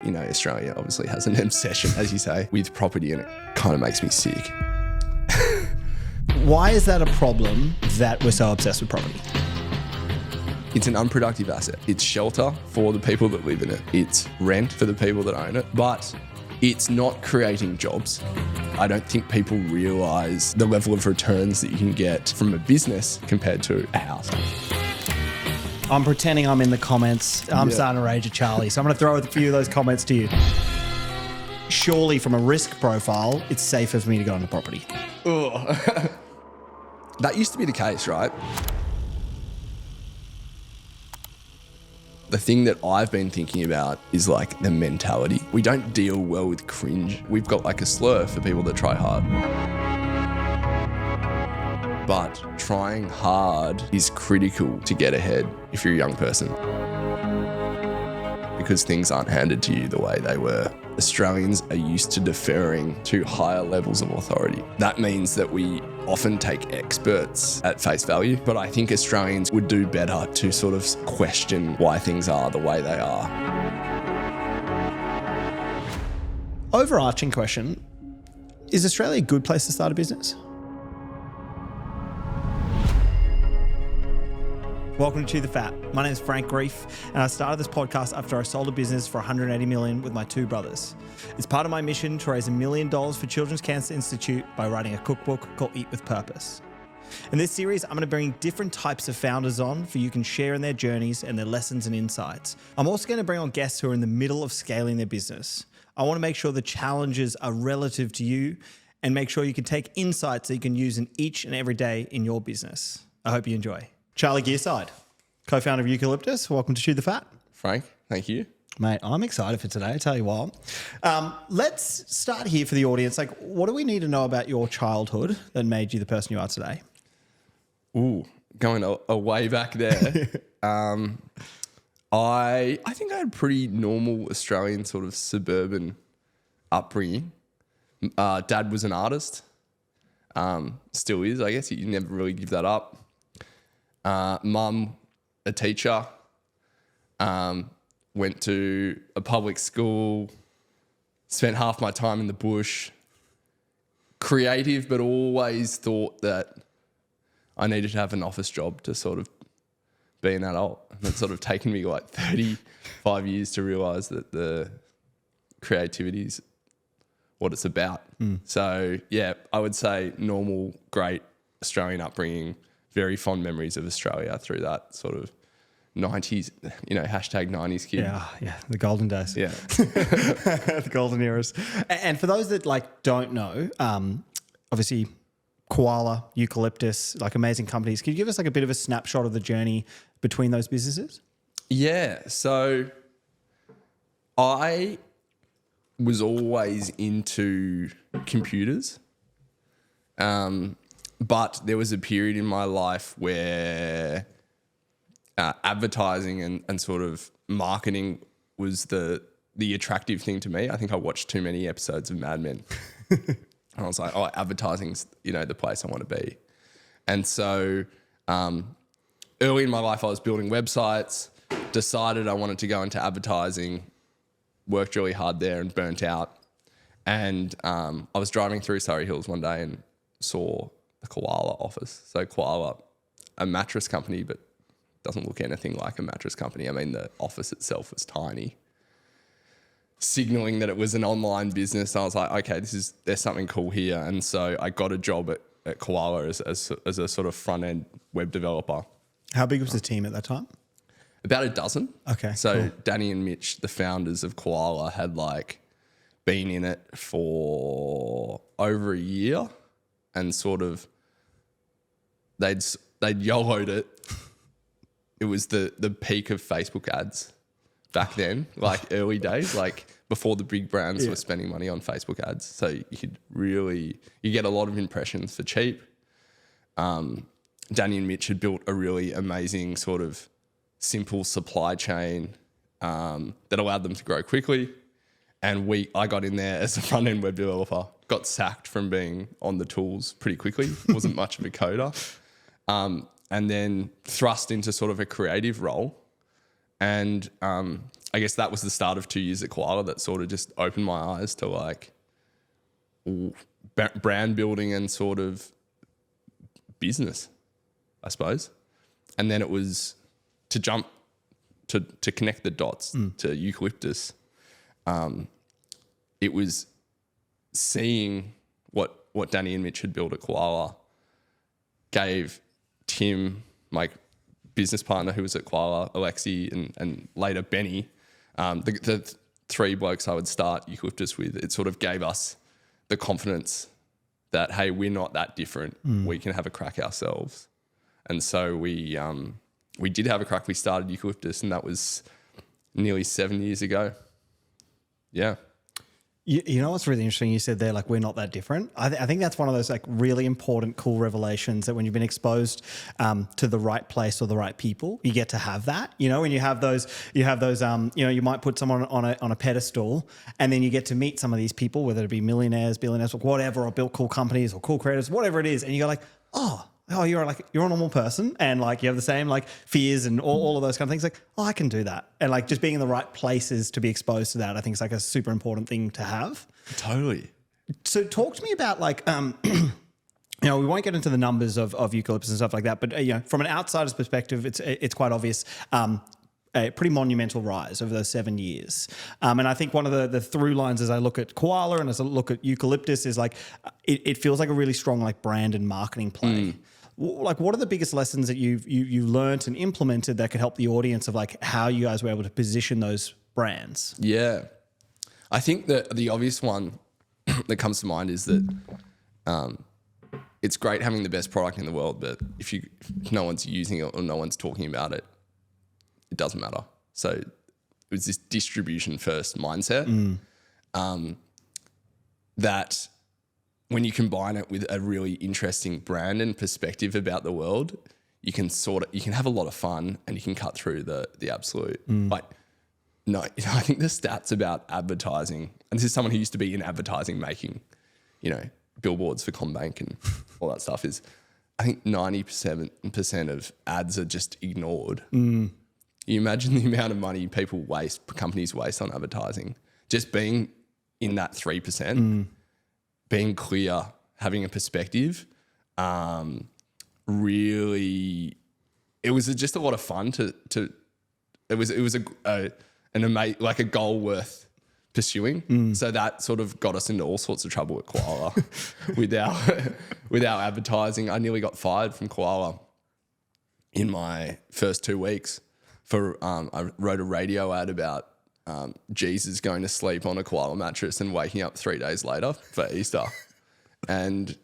you know, Australia obviously has an obsession, as you say, with property, and it kind of makes me sick. Why is that a problem that we're so obsessed with property? It's an unproductive asset. It's shelter for the people that live in it. It's rent for the people that own it, but it's not creating jobs. I don't think people realise the level of returns that you can get from a business compared to a house. I'm pretending I'm in the comments. I'm starting to rage at Charlie, so I'm going to throw a few of those comments to you. Surely from a risk profile, it's safer for me to go into property. That used to be the case, right? The thing that I've been thinking about is like the mentality. We don't deal well with cringe. We've got like a slur for people that try hard. But trying hard is critical to get ahead if you're a young person, because things aren't handed to you the way they were. Australians are used to deferring to higher levels of authority. That means that we often take experts at face value, but I think Australians would do better to sort of question why things are the way they are. Overarching question, is Australia a good place to start a business? Welcome to The Fat. My name is Frank Reef, and I started this podcast after I sold a business for $180 million with my two brothers. It's part of my mission to raise $1 million for Children's Cancer Institute by writing a cookbook called Eat With Purpose. In this series, I'm going to bring different types of founders on for you can share in their journeys and their lessons and insights. I'm also going to bring on guests who are in the middle of scaling their business. I want to make sure the challenges are relative to you and make sure you can take insights that you can use in each and every day in your business. I hope you enjoy. Charlie Gearside, co-founder of Eucalyptus. Welcome to Chew the Fat. Frank, thank you. Mate, I'm excited for today, I tell you what. Let's start here for the audience. Like, what do we need to know about your childhood that made you the person you are today? Ooh, going a way back there. I think I had a pretty normal Australian sort of suburban upbringing. Dad was an artist. Still is, I guess. You never really give that up. Mum, a teacher, went to a public school, spent half my time in the bush, creative, but always thought that I needed to have an office job to sort of be an adult. And it's sort of taken me like 35 years to realise that the creativity is what it's about. So yeah, I would say normal, great Australian upbringing. Very fond memories of Australia through that sort of 90s, hashtag 90s kid. Yeah, the golden days. Yeah. The golden eras. And for those that don't know, obviously Koala, Eucalyptus, amazing companies. Can you give us a bit of a snapshot of the journey between those businesses? Yeah. So I was always into computers. But there was a period in my life where advertising and sort of marketing was the attractive thing to me. I think I watched too many episodes of Mad Men. And I was like, advertising's, the place I want to be. And so early in my life, I was building websites, decided I wanted to go into advertising, worked really hard there and burnt out. And I was driving through Surrey Hills one day and saw the Koala office. So Koala, a mattress company, but doesn't look anything like a mattress company. I mean, the office itself was tiny, signaling that it was an online business. I was like, okay, there's something cool here. And so I got a job at Koala as a sort of front-end web developer. How big was the team at that time? About a dozen. Okay. So cool. Danny and Mitch, the founders of Koala, had been in it for over a year. And sort of, they'd YOLO'd it. It was the peak of Facebook ads back then, early days, before the big brands were spending money on Facebook ads. So you get a lot of impressions for cheap. Danny and Mitch had built a really amazing sort of simple supply chain that allowed them to grow quickly. And I got in there as a front-end web developer, got sacked from being on the tools pretty quickly, wasn't much of a coder, and then thrust into sort of a creative role. And I guess that was the start of 2 years at Koala that sort of just opened my eyes to like brand building and sort of business, I suppose. And then it was to jump to connect the dots to Eucalyptus. It was seeing what Danny and Mitch had built at Koala gave Tim, my business partner who was at Koala, Alexi, and later Benny, the three blokes I would start Eucalyptus with, it sort of gave us the confidence that, hey, we're not that different. We can have a crack ourselves. And so we did have a crack. We started Eucalyptus, and that was nearly 7 years ago. Yeah. You know what's really interesting? You said there, like, we're not that different. I think that's one of those like really important, cool revelations that when you've been exposed to the right place or the right people, you get to have that. You know, when you have those, you know, you might put someone on a pedestal, and then you get to meet some of these people, whether it be millionaires, billionaires, or whatever, or built cool companies or cool creators, whatever it is, and you go like, oh, you're a normal person, and like you have the same like fears and all of those kind of things. Like, oh, I can do that. And like just being in the right places to be exposed to that, I think is like a super important thing to have. Totally. So talk to me about like, you know, we won't get into the numbers of Eucalyptus and stuff like that, but you know, from an outsider's perspective, it's quite obvious. A pretty monumental rise over those 7 years. And I think one of the through lines as I look at Koala and as I look at Eucalyptus is like, it feels like a really strong like brand and marketing play. Like, what are the biggest lessons that you learned and implemented that could help the audience of like how you guys were able to position those brands? Yeah. I think that the obvious one that comes to mind is that it's great having the best product in the world, but if no one's using it or no one's talking about it, it doesn't matter. So it was this distribution first mindset that when you combine it with a really interesting brand and perspective about the world, you can have a lot of fun and you can cut through the absolute. Like, no, you know, I think the stats about advertising, and this is someone who used to be in advertising making, you know, billboards for Combank and all that stuff, is I think 90% of ads are just ignored. You imagine the amount of money companies waste on advertising. Just being in that 3%, being clear, having a perspective, really, it was just a lot of fun it was a goal worth pursuing. So that sort of got us into all sorts of trouble at Koala with our advertising. I nearly got fired from Koala in my first 2 weeks for I wrote a radio ad about Jesus going to sleep on a koala mattress and waking up 3 days later for Easter, and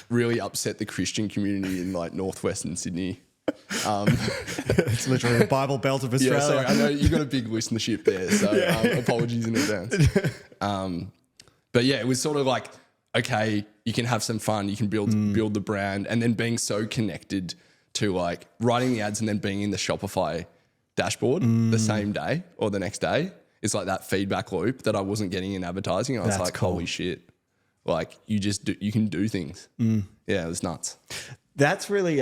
really upset the Christian community in like northwestern Sydney. It's literally the Bible Belt of Australia. Yeah, sorry, I know you got a big listenership there, so apologies in advance. But yeah, it was sort of like, okay, you can have some fun, you can build the brand, and then being so connected to like writing the ads and then being in the Shopify dashboard the same day or the next day. It's like that feedback loop that I wasn't getting in advertising. I was like, cool. Holy shit. Like you can do things. Yeah, it was nuts. That's really,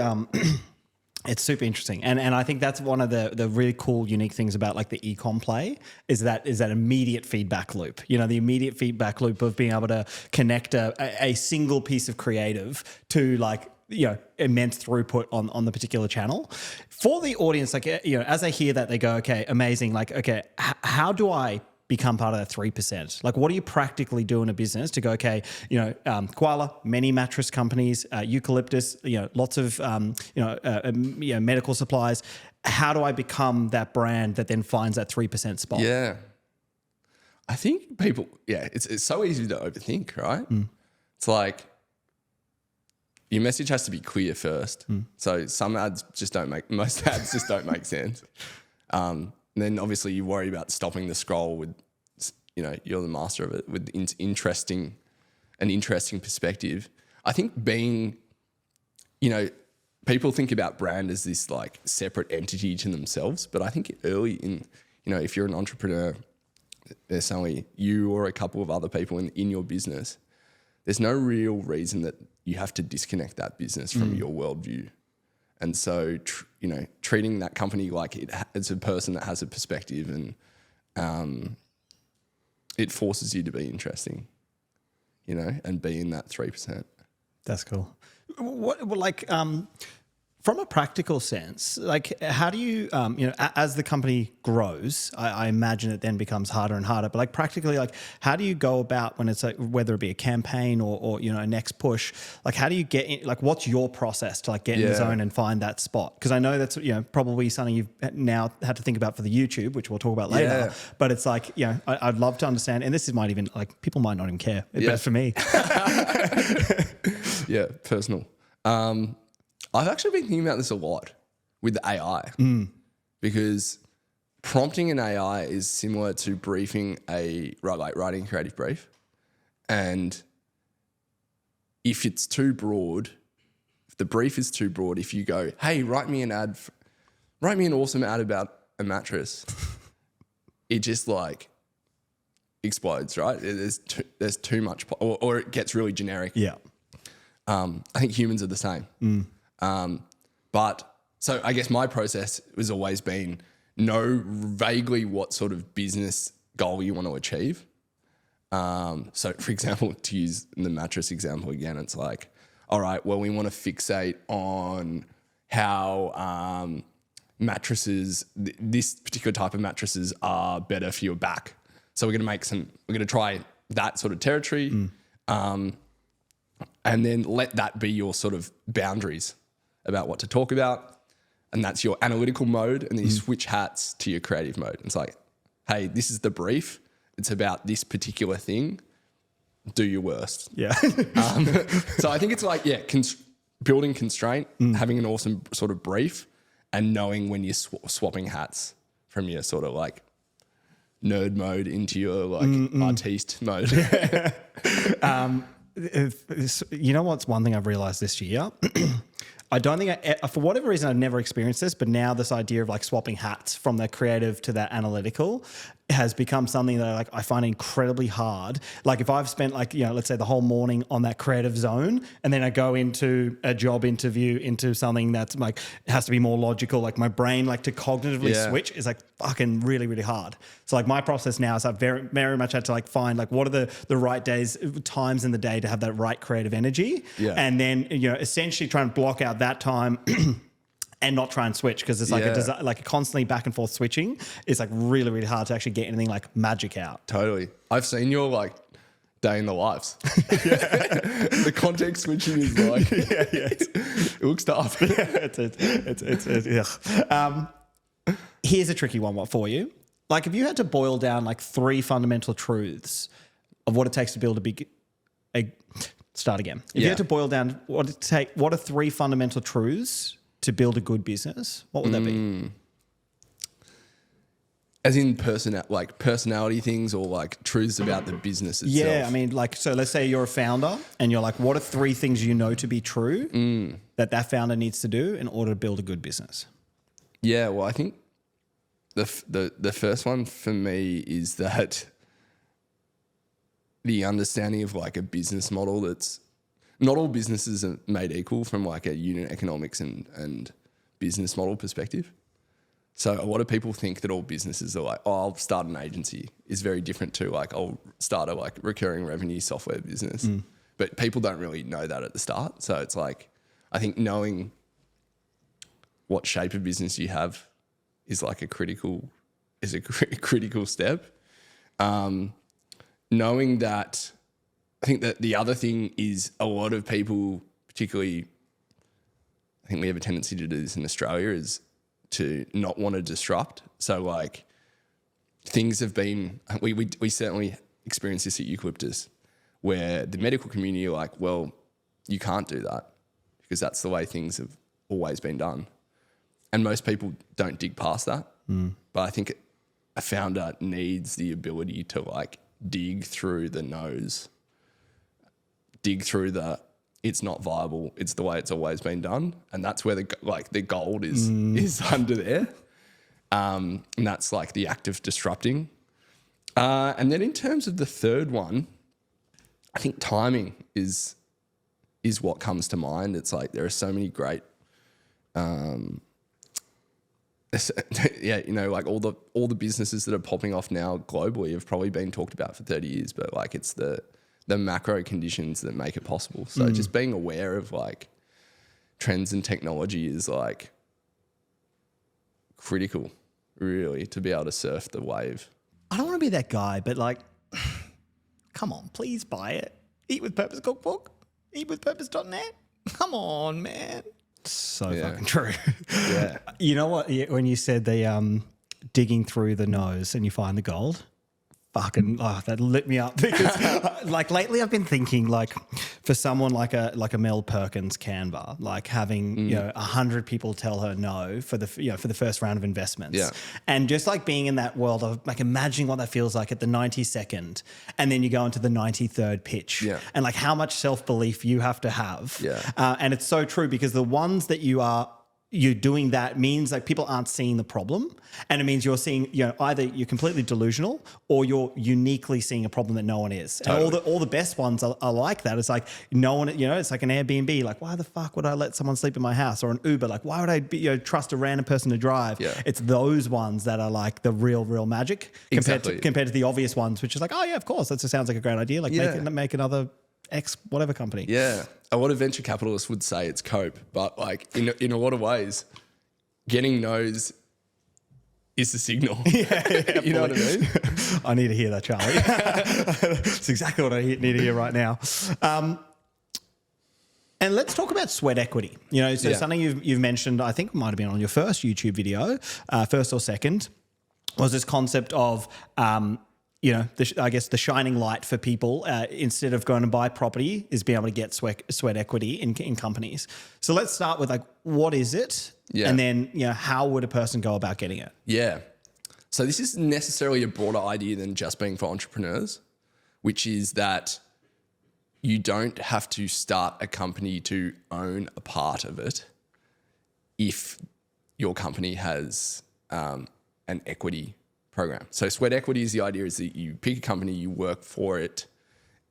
it's super interesting. And I think that's one of the really cool, unique things about like the e-com play is that immediate feedback loop. You know, the immediate feedback loop of being able to connect a single piece of creative to like, you know, immense throughput on the particular channel. For the audience, like, you know, as they hear that, they go, okay, amazing. Like, okay, how do I become part of that 3%? Like, what do you practically do in a business to go, okay, you know, Koala, many mattress companies, Eucalyptus, you know, lots of, medical supplies. How do I become that brand that then finds that 3% spot? Yeah. I think people, it's so easy to overthink, right? It's like, your message has to be clear first. So most ads just don't make sense. And then obviously you worry about stopping the scroll with, you know, you're the master of it, with an interesting perspective. I think being, you know, people think about brand as this like separate entity to themselves, but I think early in, you know, if you're an entrepreneur, there's only you or a couple of other people in your business. There's no real reason that you have to disconnect that business from your worldview. And so, you know, treating that company like it's a person that has a perspective and it forces you to be interesting, you know, and be in that 3%. That's cool. From a practical sense, like how do you, as the company grows, I imagine it then becomes harder and harder. But like practically, like how do you go about when it's like whether it be a campaign or a next push? Like how do you get in? Like what's your process to like get in the zone and find that spot? Because I know that's probably something you've now had to think about for the YouTube, which we'll talk about later. Yeah. But it's like I'd love to understand, and this might even like people might not even care, but for me, yeah, personal. I've actually been thinking about this a lot with the AI because prompting an AI is similar to briefing writing a creative brief. And if it's too broad, if the brief is too broad, if you go, hey, write me an awesome ad about a mattress, it just like explodes, right? There's too much, or it gets really generic. Yeah. I think humans are the same. But so I guess my process has always been know vaguely what sort of business goal you want to achieve. So for example, to use the mattress example again, it's like, all right, well, we want to fixate on how mattresses, this particular type of mattresses are better for your back. So we're going to try that sort of territory. And then let that be your sort of boundaries about what to talk about. And that's your analytical mode. And then you switch hats to your creative mode. It's like, hey, this is the brief. It's about this particular thing. Do your worst. Yeah. So I think it's like, building constraint, having an awesome sort of brief, and knowing when you're swapping hats from your sort of like nerd mode into your like artiste mode. You know what's one thing I've realized this year? I don't think for whatever reason, I've never experienced this, but now this idea of like swapping hats from that creative to that analytical has become something that I find incredibly hard. Like if I've spent let's say the whole morning on that creative zone and then I go into a job interview into something that's like, it has to be more logical, like my brain, like to cognitively switch is like fucking really, really hard. So like my process now is I've very, very much had to like find like what are the right times in the day to have that right creative energy. Yeah. And then, essentially try and block out that time and not try and switch because it's like a constantly back and forth switching. It's like really, really hard to actually get anything like magic out. Totally. I've seen your like day in the lives. The context switching is like, it looks tough. Here's a tricky one for you. Like if you had to boil down like 3 fundamental truths of what it takes to build start again. If you had to boil down what are 3 fundamental truths to build a good business, what would that be? As in personality things or like truths about the business itself? Yeah, I mean, like, so let's say you're a founder and you're like, what are 3 things you know to be true that founder needs to do in order to build a good business? Yeah, well, I think the first one for me is that the understanding of like a business model that's not all businesses are made equal from like a unit economics and business model perspective. So a lot of people think that all businesses are like, oh, I'll start an agency is very different to like, I'll start a like recurring revenue software business. But people don't really know that at the start. So it's like, I think knowing what shape of business you have is like a critical step. Knowing that, I think that the other thing is a lot of people, particularly, I think we have a tendency to do this in Australia, is to not want to disrupt. So like things have been, we certainly experienced this at Eucalyptus where the medical community are like, well, you can't do that because that's the way things have always been done. And most people don't dig past that. But I think a founder needs the ability to like dig through the no's, dig through it's not viable. It's the way it's always been done. And that's where the gold is under there. And that's like the act of disrupting. And then in terms of the third one, I think timing is what comes to mind. It's like there are so many great yeah, you know, like all the businesses that are popping off now globally have probably been talked about for 30 years, but like it's the macro conditions that make it possible. So just being aware of like trends and technology is like critical, really, to be able to surf the wave. I don't want to be that guy, but like, come on, please buy it. Eat with Purpose Cookbook. Eatwithpurpose.net. Come on, man. So fucking true. Yeah. You know what? When you said the digging through the nose and you find the gold, fucking that lit me up because like lately I've been thinking like for someone like a Mel Perkins Canva, like having you know 100 people tell her no for the for the first round of investments, and just like being in that world of like imagining what that feels like at the 92nd, and then you go into the 93rd pitch, and like how much self-belief you have to have, and it's so true because the ones that you're doing that means like people aren't seeing the problem, and it means you're seeing, you know, either you're completely delusional or you're uniquely seeing a problem that no one is. Totally. And all the best ones are like that. It's like no one, you know, it's like an Airbnb. Like, why the fuck would I let someone sleep in my house? Or an Uber. Like, why would I trust a random person to drive? Yeah. It's those ones that are like the real magic compared to the obvious ones, which is like, oh yeah, of course, that just sounds like a great idea. Like make another X whatever company. Yeah. A lot of venture capitalists would say it's cope, but like in a lot of ways, getting no's is the signal. You know what I mean? I need to hear that, Charlie. That's exactly what I need to hear right now. And let's talk about sweat equity. You know, so something you've mentioned, I think it might have been on your first YouTube video, first or second, was this concept of you know, I guess the shining light for people instead of going to buy property is being able to get sweat equity in companies. So let's start with like, what is it? Yeah. And then, you know, how would a person go about getting it? Yeah. So this is necessarily a broader idea than just being for entrepreneurs, which is that you don't have to start a company to own a part of it if your company has an equity program. So sweat equity is the idea is that you pick a company, you work for it,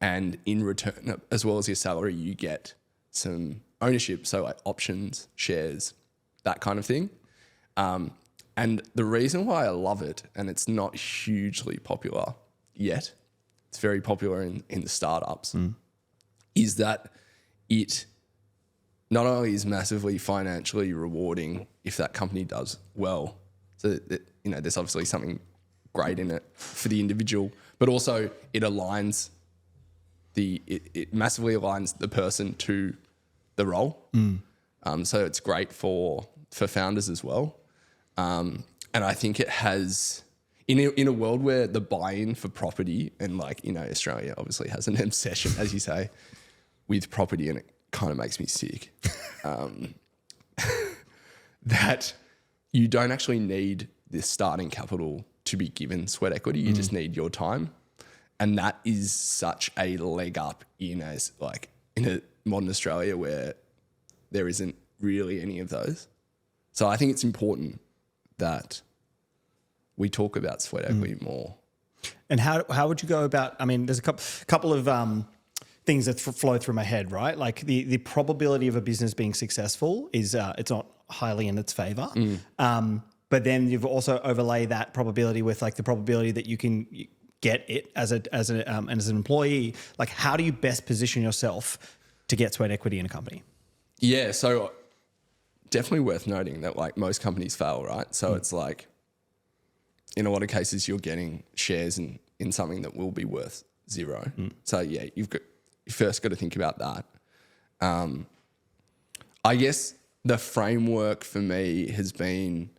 and in return, as well as your salary, you get some ownership. So like options, shares, that kind of thing. And the reason why I love it, and it's not hugely popular yet, it's very popular in the startups, is that it not only is massively financially rewarding if that company does well, so that, you know, there's obviously something great in it for the individual, but also it aligns it massively aligns the person to the role. So it's great for founders as well. And I think it has, in a world where the buy-in for property and like, you know, Australia obviously has an obsession, as you say, with property, and it kind of makes me sick, that you don't actually need this starting capital to be given sweat equity. You just need your time. And that is such a leg up in a modern Australia where there isn't really any of those. So I think it's important that we talk about sweat equity more. And how would you go about, I mean, there's a couple of things that flow through my head, right? Like the probability of a business being successful is it's not highly in its favor. But then you've also overlay that probability with like the probability that you can get it as an employee. Like, how do you best position yourself to get sweat equity in a company? Yeah, so definitely worth noting that like most companies fail, right? So it's like in a lot of cases you're getting shares in something that will be worth zero. So yeah, you first got to think about that. I guess the framework for me has been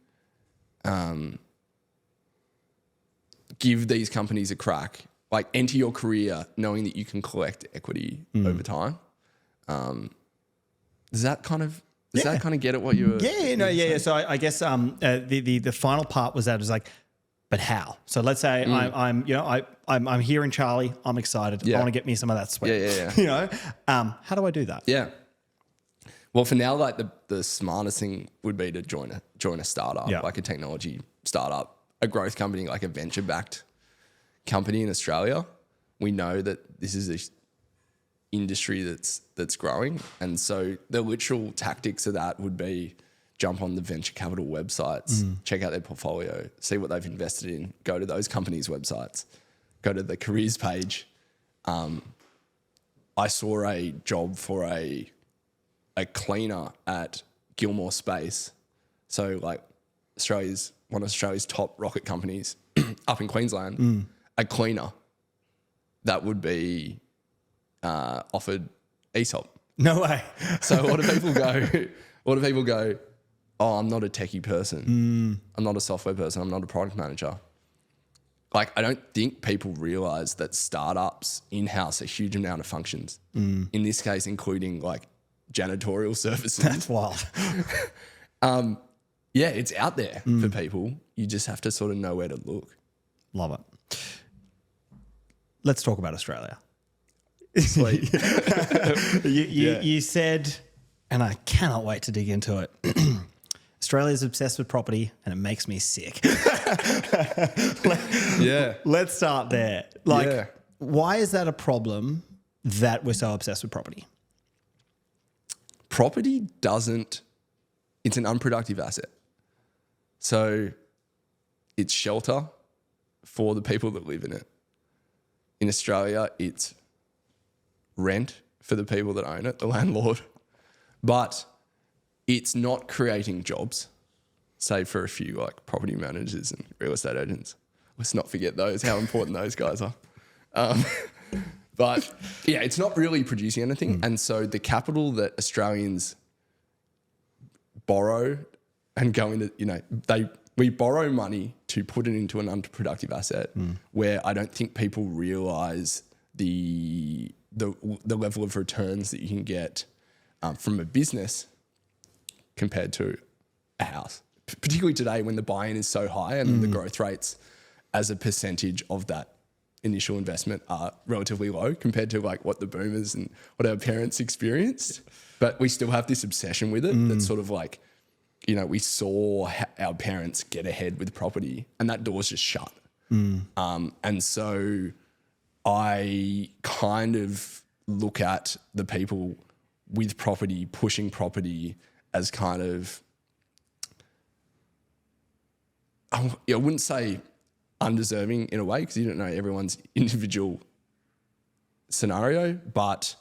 give these companies a crack, like enter your career knowing that you can collect equity over time. Does that kind of get at what you were? Yeah. So I guess the final part was that it was like, but how? So let's say I'm hearing Charlie. I'm excited. I want to get me some of that sweat. Yeah. You know, how do I do that? Yeah. Well, for now, like the smartest thing would be to join a startup, like a technology startup, a growth company, like a venture-backed company in Australia. We know that this is an industry that's growing, and so the literal tactics of that would be jump on the venture capital websites, check out their portfolio, see what they've invested in, go to those companies' websites, go to the careers page. I saw a job for a cleaner at Gilmore Space. So like one of Australia's top rocket companies up in Queensland, a cleaner that would be offered ESOP. No way. So what do people go, oh, I'm not a techie person. I'm not a software person. I'm not a product manager. Like, I don't think people realize that startups in-house a huge amount of functions. In this case, including like janitorial services. That's wild. Yeah, it's out there for people. You just have to sort of know where to look. Love it. Let's talk about Australia. Sweet. You said, and I cannot wait to dig into it, Australia's obsessed with property and it makes me sick. Let's start there. Why is that a problem that we're so obsessed with property? Property it's an unproductive asset. So it's shelter for the people that live in it. In Australia, it's rent for the people that own it, the landlord. But it's not creating jobs, save for a few like property managers and real estate agents. Let's not forget those, how important those guys are. But yeah, it's not really producing anything. And so the capital that Australians borrow and go into, we borrow money to put it into an unproductive asset where I don't think people realise the level of returns that you can get from a business compared to a house, particularly today when the buy-in is so high and the growth rates as a percentage of that initial investment are relatively low compared to like what the boomers and what our parents experienced. But we still have this obsession with it that's sort of like, we saw our parents get ahead with property and that door's just shut. And so I kind of look at the people with property, pushing property as kind of, I wouldn't say undeserving in a way because you don't know everyone's individual scenario, but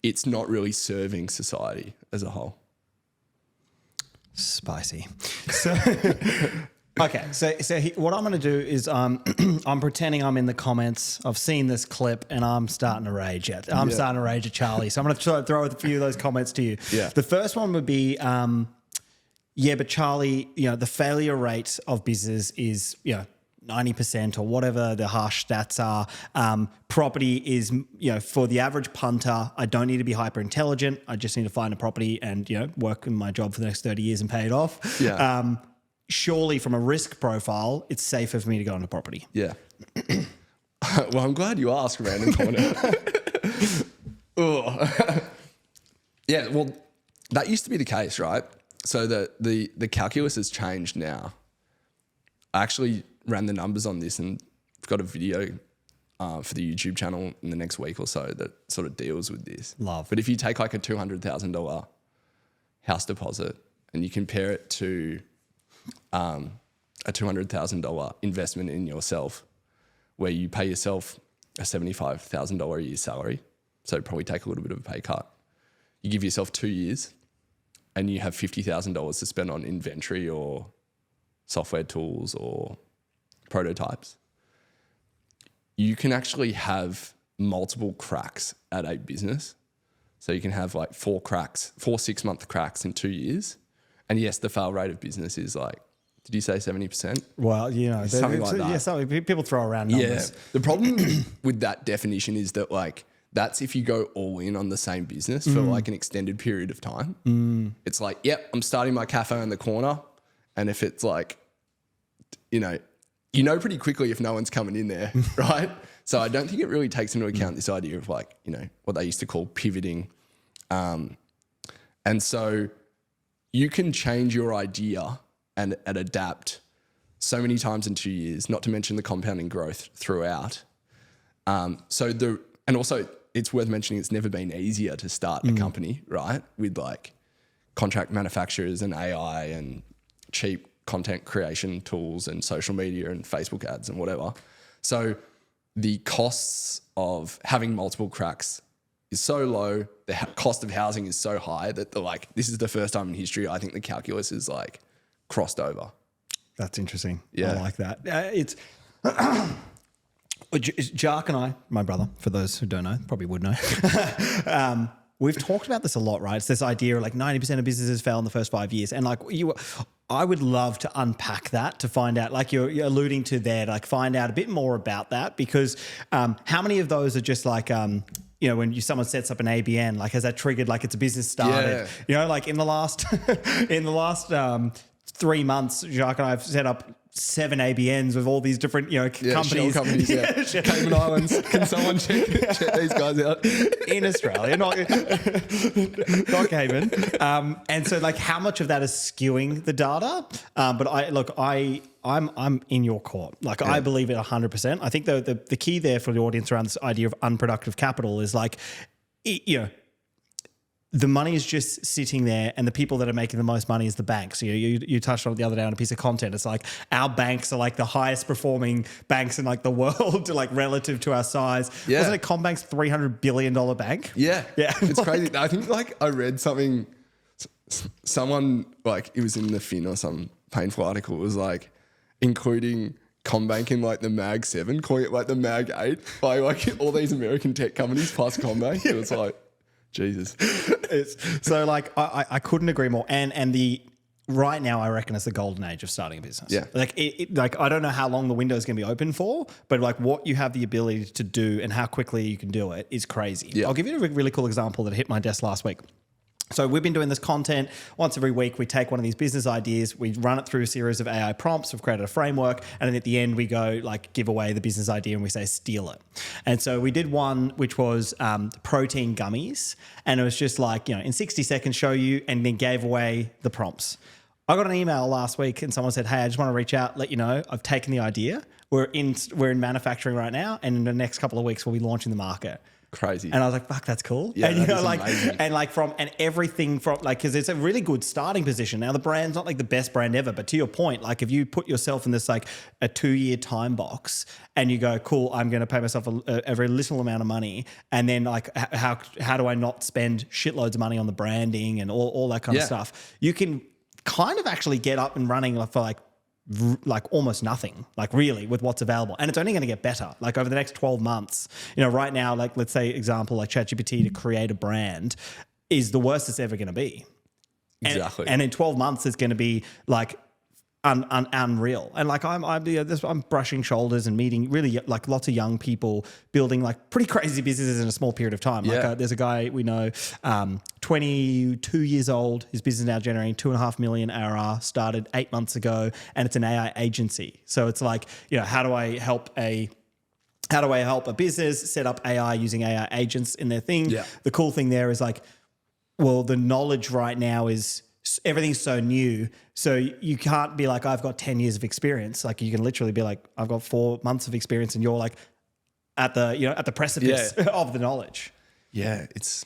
it's not really serving society as a whole. Spicy. So, okay. So what I'm going to do is I'm pretending I'm in the comments. I've seen this clip and I'm starting to rage at. Starting to rage at Charlie. So I'm going to throw a few of those comments to you. Yeah. The first one would be, but Charlie, the failure rate of business is, 90% or whatever the harsh stats are. Property is, for the average punter, I don't need to be hyper intelligent. I just need to find a property and, work in my job for the next 30 years and pay it off. Yeah. Surely from a risk profile, it's safer for me to go into property. Yeah. Well, I'm glad you asked, random corner. Yeah, well, that used to be the case, right? So the calculus has changed now. I actually ran the numbers on this and I've got a video for the YouTube channel in the next week or so that sort of deals with this. Love. But if you take like a $200,000 house deposit and you compare it to a $200,000 investment in yourself where you pay yourself a $75,000 a year salary, so probably take a little bit of a pay cut. You give yourself 2 years and you have $50,000 to spend on inventory or software tools or prototypes. You can actually have multiple cracks at a business. So you can have like 4 6-month cracks in 2 years. And yes, the fail rate of business is like, did you say 70%? Well, something like that. Yeah, something people throw around numbers. Yeah. The problem with that definition is that like, that's if you go all in on the same business for like an extended period of time. It's like, yep, I'm starting my cafe on the corner. And if it's like, you know pretty quickly if no one's coming in there, right? So I don't think it really takes into account this idea of like, what they used to call pivoting. And so you can change your idea and adapt so many times in 2 years, not to mention the compounding growth throughout. And also it's worth mentioning it's never been easier to start a company, right? With like contract manufacturers and AI and cheap content creation tools and social media and Facebook ads and whatever. So the costs of having multiple cracks is so low, the cost of housing is so high that this is the first time in history I think the calculus is like crossed over. That's interesting. Yeah. I like that. It's Jark and I, my brother, for those who don't know, probably would know. We've talked about this a lot, right? It's this idea of like 90% of businesses fail in the first 5 years. And like I would love to unpack that to find out, like you're alluding to there, like find out a bit more about that, because how many of those are just like, when someone sets up an ABN, like has that triggered, like it's a business started, like in the last 3 months, Jacques and I have set up 7 ABNs with all these different, companies. Shell companies, Cayman Islands. Can someone check these guys out? In Australia, not Cayman. And so like how much of that is skewing the data? But I'm in your court. Like I believe it 100%. I think the key there for the audience around this idea of unproductive capital is like, the money is just sitting there, and the people that are making the most money is the banks. You touched on it the other day on a piece of content. It's like our banks are like the highest performing banks in like the world, like relative to our size. Yeah. Wasn't it Combank's $300 billion bank? Yeah. Yeah. It's crazy. I think like I read something, someone like it was in the Fin or some painful article. It was like including Combank in like the Mag 7, calling it like the Mag 8 by like all these American tech companies plus Combank. It was like, Jesus. So like I couldn't agree more. And right now I reckon it's the golden age of starting a business. Yeah. Like I don't know how long the window is going to be open for, but like what you have the ability to do and how quickly you can do it is crazy. Yeah. I'll give you a really cool example that hit my desk last week. So we've been doing this content once every week. We take one of these business ideas, we run it through a series of AI prompts. We've created a framework, and then at the end we go like give away the business idea and we say steal it. And so we did one which was protein gummies, and it was just like in 60 seconds show you, and then gave away the prompts. I got an email last week and someone said, "Hey, I just want to reach out, let you know I've taken the idea. We're in manufacturing right now, and in the next couple of weeks we'll be launching the market." Crazy. And I was like, fuck, that's cool. Yeah, and that is amazing. And everything from like, because it's a really good starting position. Now the brand's not like the best brand ever, but to your point, like if you put yourself in this like a 2-year time box and you go, cool, I'm going to pay myself a very little amount of money, and then like how do I not spend shitloads of money on the branding and all that kind of stuff? You can kind of actually get up and running for like almost nothing, like really with what's available. And it's only going to get better. Like over the next 12 months, right now, like let's say example, like ChatGPT to create a brand is the worst it's ever going to be. Exactly. And in 12 months, it's going to be like unreal. And like I'm brushing shoulders and meeting really like lots of young people building like pretty crazy businesses in a small period of time. Like there's a guy we know, 22 years old. His business now generating 2.5 million ARR, started 8 months ago, and it's an AI agency. So it's like, how do I help a business set up AI using AI agents in their thing? Yeah. The cool thing there is like, well, the knowledge right now is everything's so new. So you can't be like, I've got 10 years of experience. Like you can literally be like, I've got 4 months of experience, and you're like at the precipice of the knowledge. Yeah. It's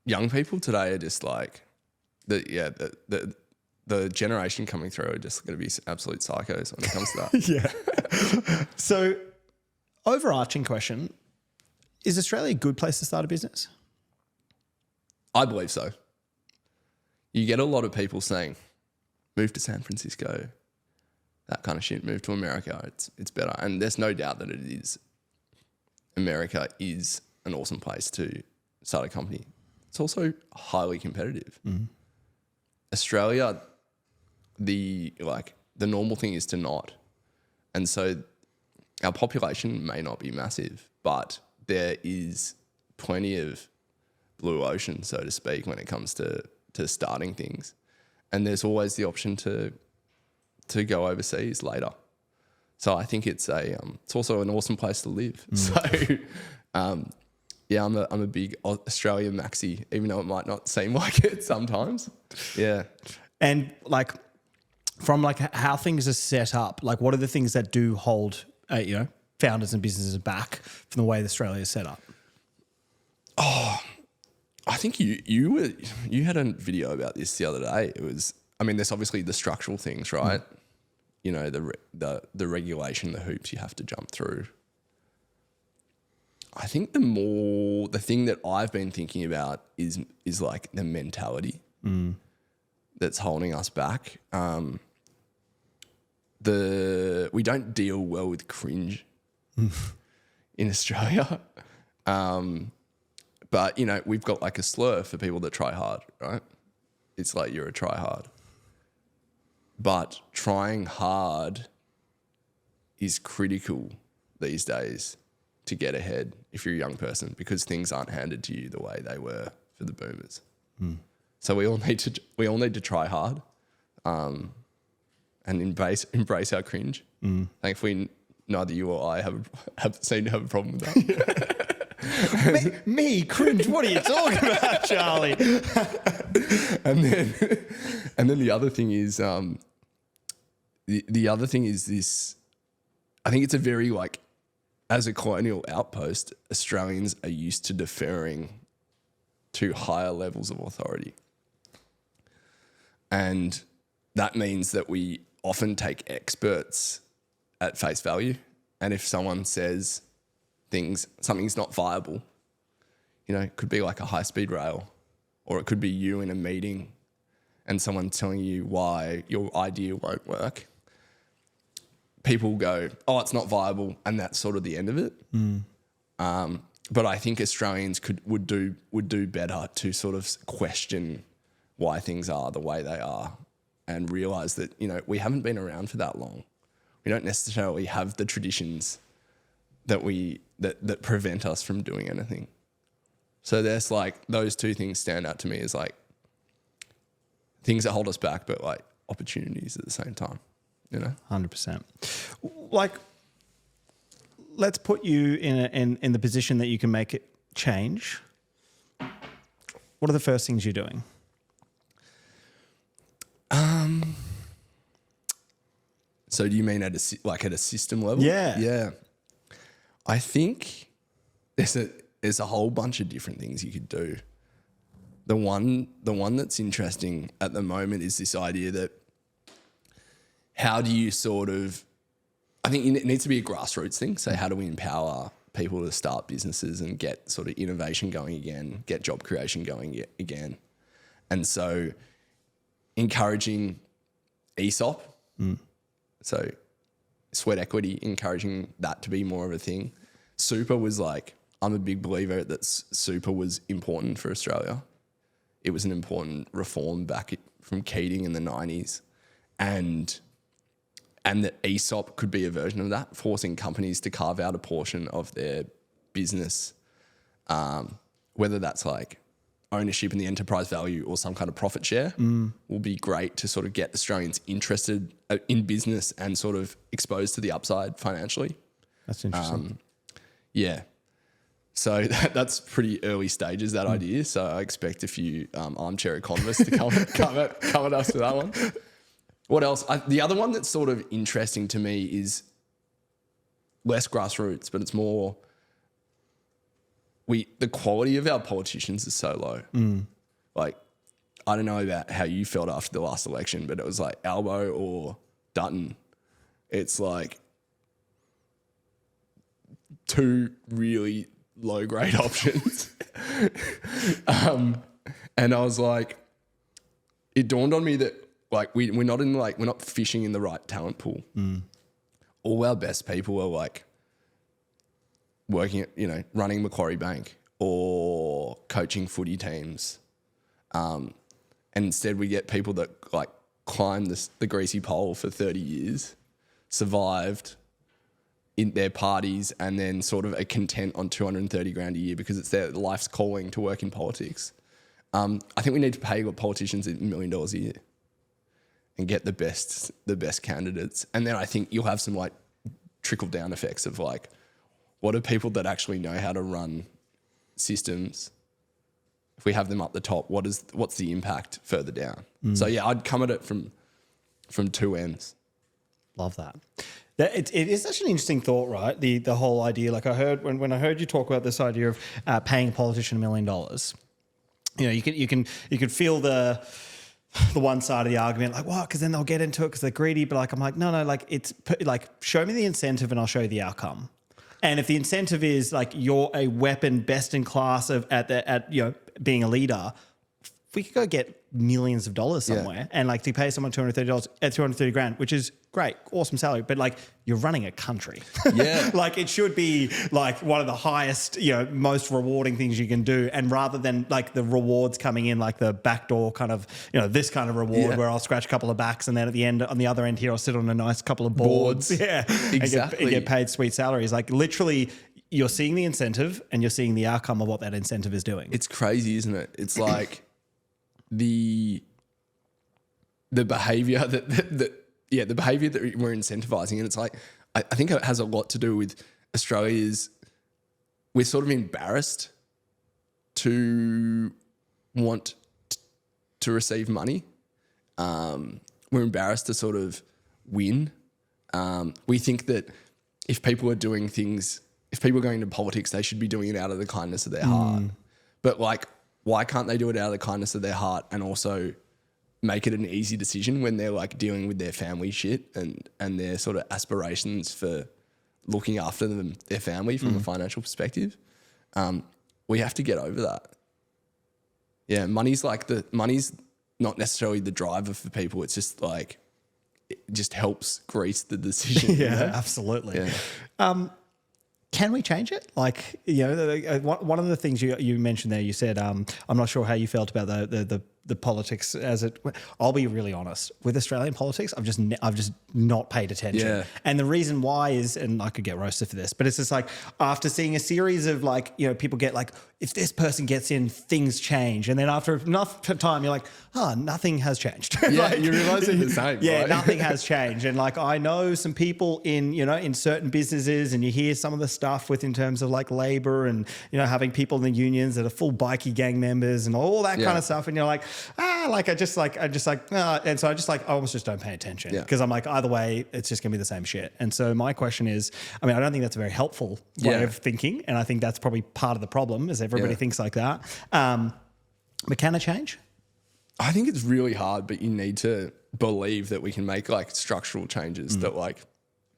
young people today are just like the generation coming through are just going to be absolute psychos when it comes to that. Yeah. So overarching question, is Australia a good place to start a business? I believe so. You get a lot of people saying, move to San Francisco, that kind of shit, move to America, it's better. And there's no doubt that it is. America is an awesome place to start a company. It's also highly competitive. Mm-hmm. Australia, the normal thing is to not. And so our population may not be massive, but there is plenty of blue ocean, so to speak, when it comes to starting things. And there's always the option to go overseas later. So I think it's also an awesome place to live. So I'm a big Australian maxi, even though it might not seem like it sometimes. Yeah. And like from like how things are set up, like what are the things that do hold founders and businesses back from the way Australia is set up? I think you had a video about this the other day. It was, I mean, there's obviously the structural things, right? You know, the regulation, the hoops you have to jump through. I think the thing that I've been thinking about is like the mentality that's holding us back. We don't deal well with cringe in Australia. But, you know, we've got like a slur for people that try hard, right? It's like you're a try hard. But trying hard is critical these days to get ahead if you're a young person, because things aren't handed to you the way they were for the boomers. So we all need to try hard and embrace our cringe. Thankfully, neither you or I seem to have a problem with that. Me cringe? What are you talking about, Charlie? and then the other thing is the other thing is this. I think it's a very like, as a colonial outpost, Australians are used to deferring to higher levels of authority, and that means that we often take experts at face value. And if someone says something's not viable, you know, it could be like a high-speed rail, or it could be you in a meeting and someone telling you why your idea won't work. People go, oh, it's not viable, and that's sort of the end of it. But I think Australians would do better to sort of question why things are the way they are, and realise that, you know, we haven't been around for that long. We don't necessarily have the traditions that prevent us from doing anything. So there's like, those two things stand out to me as like things that hold us back, but like opportunities at the same time, you know? 100%. Like, let's put you in the position that you can make it change. What are the first things you're doing? So do you mean at a system level? Yeah. Yeah. I think there's a whole bunch of different things you could do. The one that's interesting at the moment is this idea that how do you sort of, I think it needs to be a grassroots thing. So how do we empower people to start businesses and get sort of innovation going again, get job creation going again? And so encouraging ESOP, so sweat equity, encouraging that to be more of a thing. Super was like, I'm a big believer that super was important for Australia. It was an important reform back from Keating in the 90s. And that ESOP could be a version of that, forcing companies to carve out a portion of their business, whether that's like ownership in the enterprise value or some kind of profit share, will be great to sort of get Australians interested in business and sort of exposed to the upside financially. That's interesting. Yeah. So that's pretty early stages, that idea. So I expect a few armchair economists to come at us with that one. What else? The other one that's sort of interesting to me is less grassroots, but it's more the quality of our politicians is so low. Like, I don't know about how you felt after the last election, but it was like Albo or Dutton. It's like two really low grade options. And I was like, it dawned on me that like we're not fishing in the right talent pool. All our best people are like working at, you know, running Macquarie Bank or coaching footy teams. And instead we get people that like climbed the greasy pole for 30 years, survived in their parties, and then sort of are content on 230 grand a year because it's their life's calling to work in politics. I think we need to pay politicians $1 million a year and get the best candidates. And then I think you'll have some like trickle down effects of like, what are people that actually know how to run systems? If we have them up the top, what's the impact further down? So yeah, I'd come at it from two ends. Love that. It is such an interesting thought, right? The whole idea, like I heard when I heard you talk about this idea of paying a politician $1 million, you could feel the one side of the argument, like, what? Because then they'll get into it because they're greedy. But like, I'm like, no, like like show me the incentive and I'll show you the outcome. And if the incentive is like you're a weapon best in class at being a leader, we could go get millions of dollars somewhere and like to pay someone $230 at $230,000, which is great, awesome salary, but like you're running a country. Yeah. Like it should be like one of the highest, most rewarding things you can do. And rather than like the rewards coming in like the backdoor kind of, this kind of reward where I'll scratch a couple of backs and then at the end, on the other end here, I'll sit on a nice couple of boards. Yeah. Exactly. And get paid sweet salaries. Like literally you're seeing the incentive and you're seeing the outcome of what that incentive is doing. It's crazy, isn't it? It's like the behavior the behavior that we're incentivizing. And it's like, I think it has a lot to do with Australia's, we're sort of embarrassed to want to receive money. We're embarrassed to sort of win. We think that if people are doing things, if people are going into politics, they should be doing it out of the kindness of their heart. But like, why can't they do it out of the kindness of their heart and also make it an easy decision when they're like dealing with their family shit and their sort of aspirations for looking after their family from a financial perspective? We have to get over that. Yeah, money's not necessarily the driver for people. It's just like, it just helps grease the decision. Yeah, absolutely. Yeah. Can we change it? Like, one of the things you mentioned there, you said, I'm not sure how you felt about the politics as it. I'll be really honest with Australian politics. I've just not paid attention. Yeah. And the reason why is, and I could get roasted for this, but it's just like after seeing a series of like, people get like, if this person gets in, things change. And then after enough time, you're like, nothing has changed. Yeah, like, you realise it's the same. Yeah, right? nothing has changed. And like, I know some people in certain businesses, and you hear some of the stuff in terms of like labor and, having people in the unions that are full bikie gang members and all that kind of stuff. And you're like, and so I almost just don't pay attention because I'm like, either way, it's just gonna be the same shit. And so my question is, I mean, I don't think that's a very helpful way of thinking. And I think that's probably part of the problem is everybody thinks like that. But can it change? I think it's really hard, but you need to believe that we can make like structural changes that like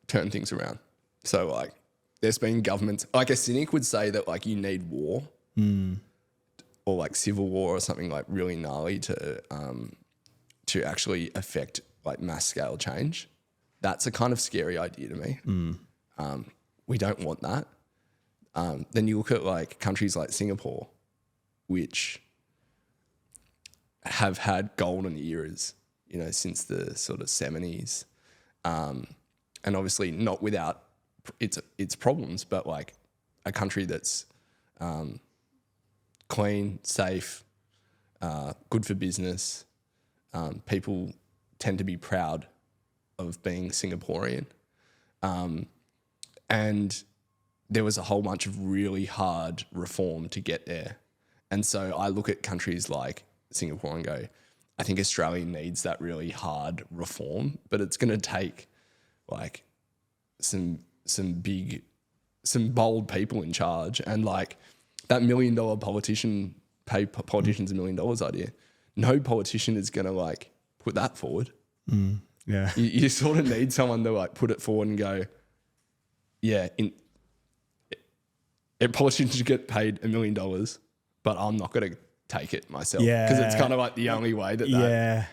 turn things around. So like there's been governments, like a cynic would say that like you need war or like civil war or something like really gnarly to actually affect like mass scale change. That's a kind of scary idea to me. We don't want that. Then you look at like countries like Singapore, which have had golden eras, since the sort of 70s. And obviously not without its problems, but like a country that's clean, safe, good for business. People tend to be proud of being Singaporean. And there was a whole bunch of really hard reform to get there. And so I look at countries like Singapore and go, I think Australia needs that really hard reform, but it's going to take like some bold people in charge. And like that $1 million politician, pay politicians $1 million idea, no politician is going to like put that forward. Yeah. You sort of need someone to like put it forward and go, politicians should get paid $1 million, but I'm not going to take it myself. Yeah. Because it's kind of like the only way that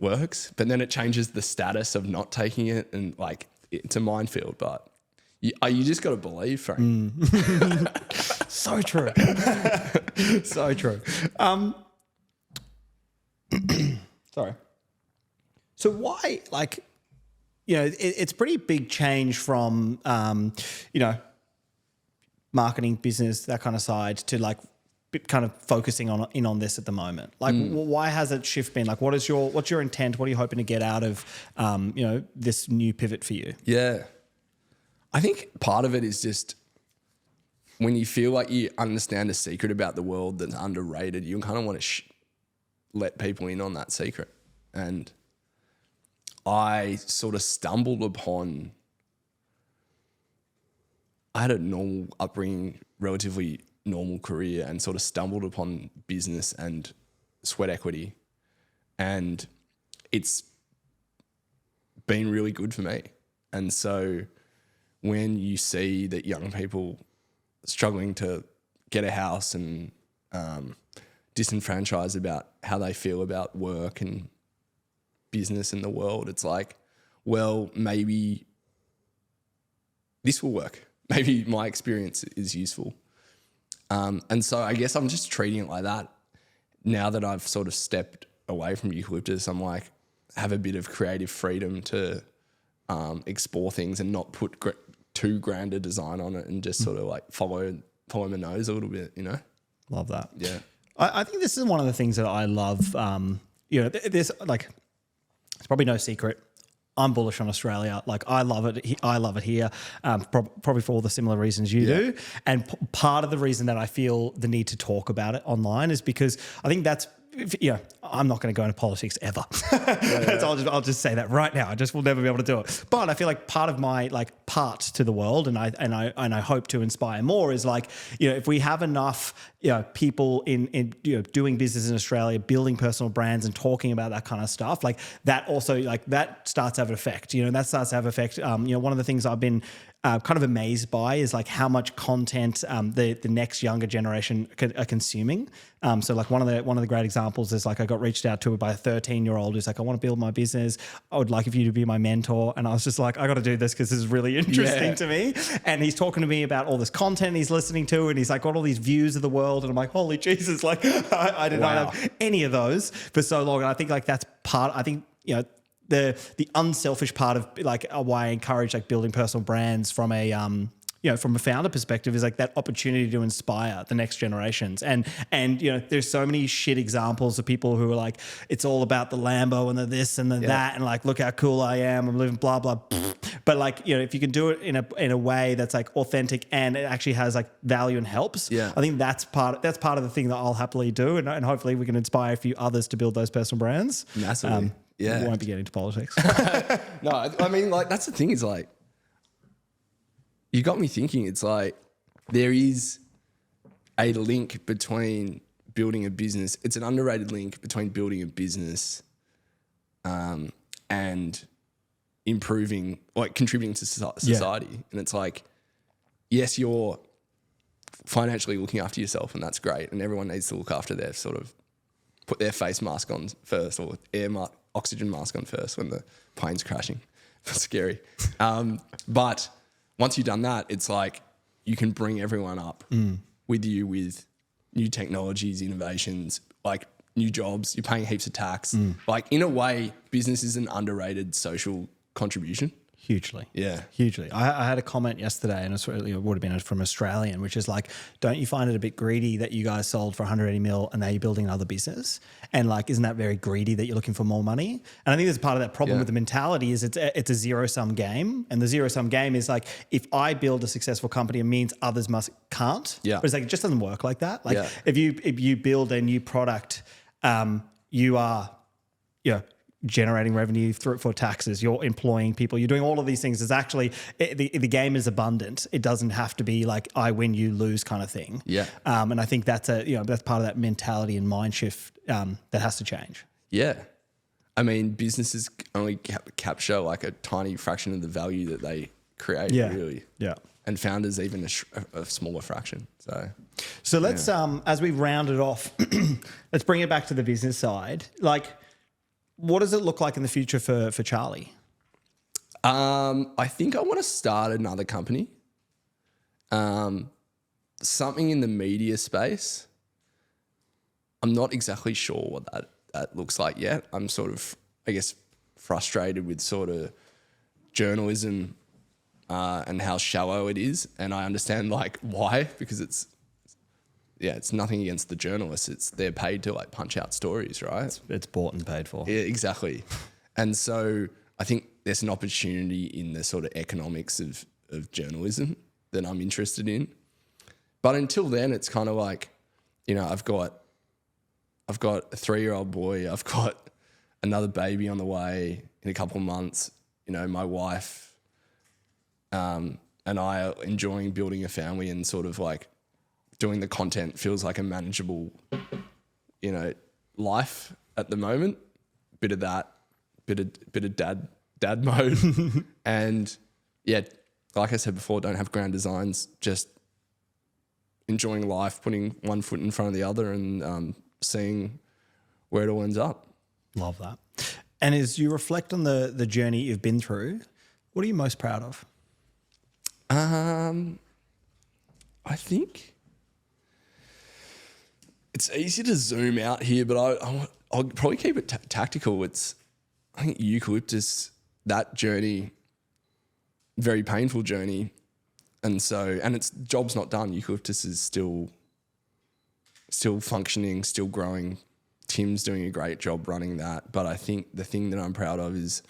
works. But then it changes the status of not taking it, and like it's a minefield, but you just got to believe, Frank. So true. So true. Sorry. So why, like, it's pretty big change from, marketing, business, that kind of side to like kind of focusing on this at the moment. Like, why has it shift been? Like, what's your intent? What are you hoping to get out of, this new pivot for you? Yeah. I think part of it is just when you feel like you understand a secret about the world that's underrated, you kind of want to let people in on that secret. And I sort of stumbled upon, I had a normal upbringing, relatively normal career and sort of stumbled upon business and sweat equity. And it's been really good for me. And so when you see that young people struggling to get a house and disenfranchised about how they feel about work and business in the world, it's like, well, maybe this will work. Maybe my experience is useful. And so I guess I'm just treating it like that. Now that I've sort of stepped away from eucalyptus, I'm like, have a bit of creative freedom to explore things and not put too grand a design on it and just sort of like follow my nose a little bit, you know? Love that. Yeah. I think this is one of the things that I love. There's like, it's probably no secret. I'm bullish on Australia. Like I love it. I love it here, probably for all the similar reasons you do. And part of the reason that I feel the need to talk about it online is because I think that's, I'm not going to go into politics ever. I'll just say that right now. I just will never be able to do it. But I feel like part of my part to the world, and I hope to inspire more, is like, if we have enough people in doing business in Australia, building personal brands and talking about that kind of stuff, like that also that starts to have an effect. That starts to have effect. One of the things I've been kind of amazed by is like how much content the next younger generation are consuming. So like one of the great examples is like I got reached out to by a 13-year-old who's like, I want to build my business. I would like for you to be my mentor. And I was just like, I got to do this because this is really interesting to me. And he's talking to me about all this content he's listening to, and he's like got all these views of the world. And I'm like, holy Jesus, like I did not have any of those for so long. And I think like that's part, I think, the unselfish part of like why I encourage like building personal brands from a from a founder perspective is like that opportunity to inspire the next generations. And there's so many shit examples of people who are like, it's all about the Lambo and the this and the that, and like, look how cool I am, I'm living blah blah. But like, if you can do it in a way that's like authentic and it actually has like value and helps, I think that's part of the thing that I'll happily do, and hopefully we can inspire a few others to build those personal brands. Massively. We won't be getting into politics. No, I mean, like, that's the thing is like, you got me thinking, it's like there is a link between building a business. It's an underrated link between building a business and improving, like contributing to society. And it's like, yes, you're financially looking after yourself and that's great. And everyone needs to look after their sort of, put their face mask on first or oxygen mask on first when the plane's crashing. That's scary. But once you've done that, it's like you can bring everyone up with you with new technologies, innovations, like new jobs. You're paying heaps of tax. Like in a way, business is an underrated social contribution. Hugely. Yeah. Hugely. I had a comment yesterday, and it would have been from Australian, which is like, don't you find it a bit greedy that you guys sold for 180 mil and now you're building another business? And like, isn't that very greedy that you're looking for more money? And I think there's part of that problem with the mentality is it's a zero-sum game. And the zero-sum game is like, if I build a successful company, it means others can't. Yeah. But it's like, it just doesn't work like that. Like if you build a new product, you are, generating revenue for taxes, you're employing people, you're doing all of these things. There's actually, the game is abundant. It doesn't have to be like I win, you lose kind of thing. Yeah. And I think that's that's part of that mentality and mind shift that has to change. Yeah. I mean, businesses only capture like a tiny fraction of the value that they create, really. Yeah. And founders even a smaller fraction. So let's, as we round it off, let's bring it back to the business side. Like, what does it look like in the future for Charlie? I think I want to start another company. Something in the media space. I'm not exactly sure what that looks like yet. I'm sort of, I guess, frustrated with sort of journalism and how shallow it is. And I understand like why, because it's nothing against the journalists. They're paid to like punch out stories, right? It's bought and paid for. Yeah, exactly. And so I think there's an opportunity in the sort of economics of journalism that I'm interested in. But until then, it's kind of like, I've got a 3-year-old boy. I've got another baby on the way in a couple of months. My wife and I are enjoying building a family and sort of like doing the content feels like a manageable, life at the moment. Bit of that, bit of dad mode, and yeah, like I said before, don't have grand designs. Just enjoying life, putting one foot in front of the other, and seeing where it all ends up. Love that. And as you reflect on the journey you've been through, what are you most proud of? I think it's easy to zoom out here, but I'll probably keep it tactical. I think eucalyptus, that journey, very painful journey. And its job's not done. Eucalyptus is still functioning, still growing. Tim's doing a great job running that. But I think the thing that I'm proud of is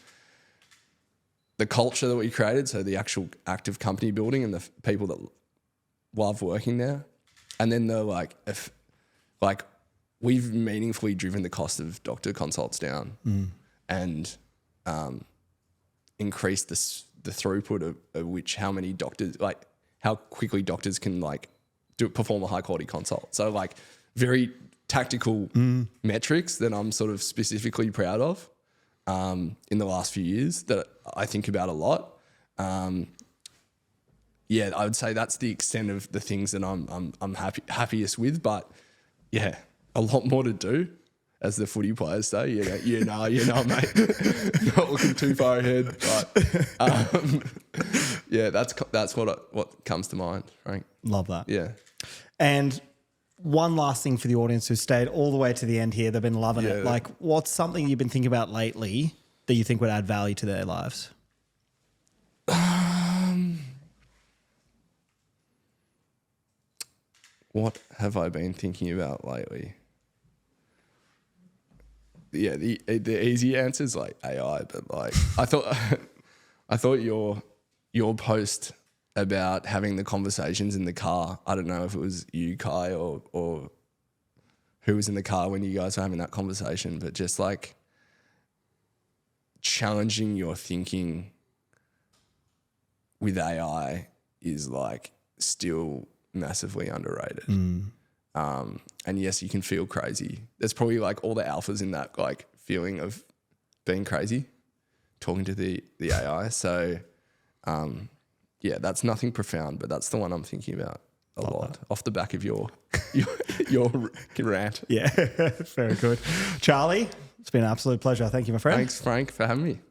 the culture that we created. So the actual active company building and the people that love working there. And then we've meaningfully driven the cost of doctor consults down and increased the throughput of which how many doctors, how quickly doctors can perform a high quality consult. So very tactical metrics that I'm sort of specifically proud of in the last few years that I think about a lot. I would say that's the extent of the things that I'm happiest with, but yeah, a lot more to do, as the footy players say. You know, mate. Not looking too far ahead, but that's what comes to mind, Frank. Love that. Yeah. And one last thing for the audience who stayed all the way to the end here, they've been loving it. What's something you've been thinking about lately that you think would add value to their lives? What have I been thinking about lately? Yeah, the easy answer is AI, but I thought your post about having the conversations in the car, I don't know if it was you, Kai, or who was in the car when you guys were having that conversation, but just challenging your thinking with AI is still massively underrated. And yes, you can feel crazy. There's probably all the alphas in that feeling of being crazy, talking to the AI. So that's nothing profound, but that's the one I'm thinking about a lot off the back of your rant. Yeah, very good. Charlie, it's been an absolute pleasure. Thank you, my friend. Thanks, Frank, for having me.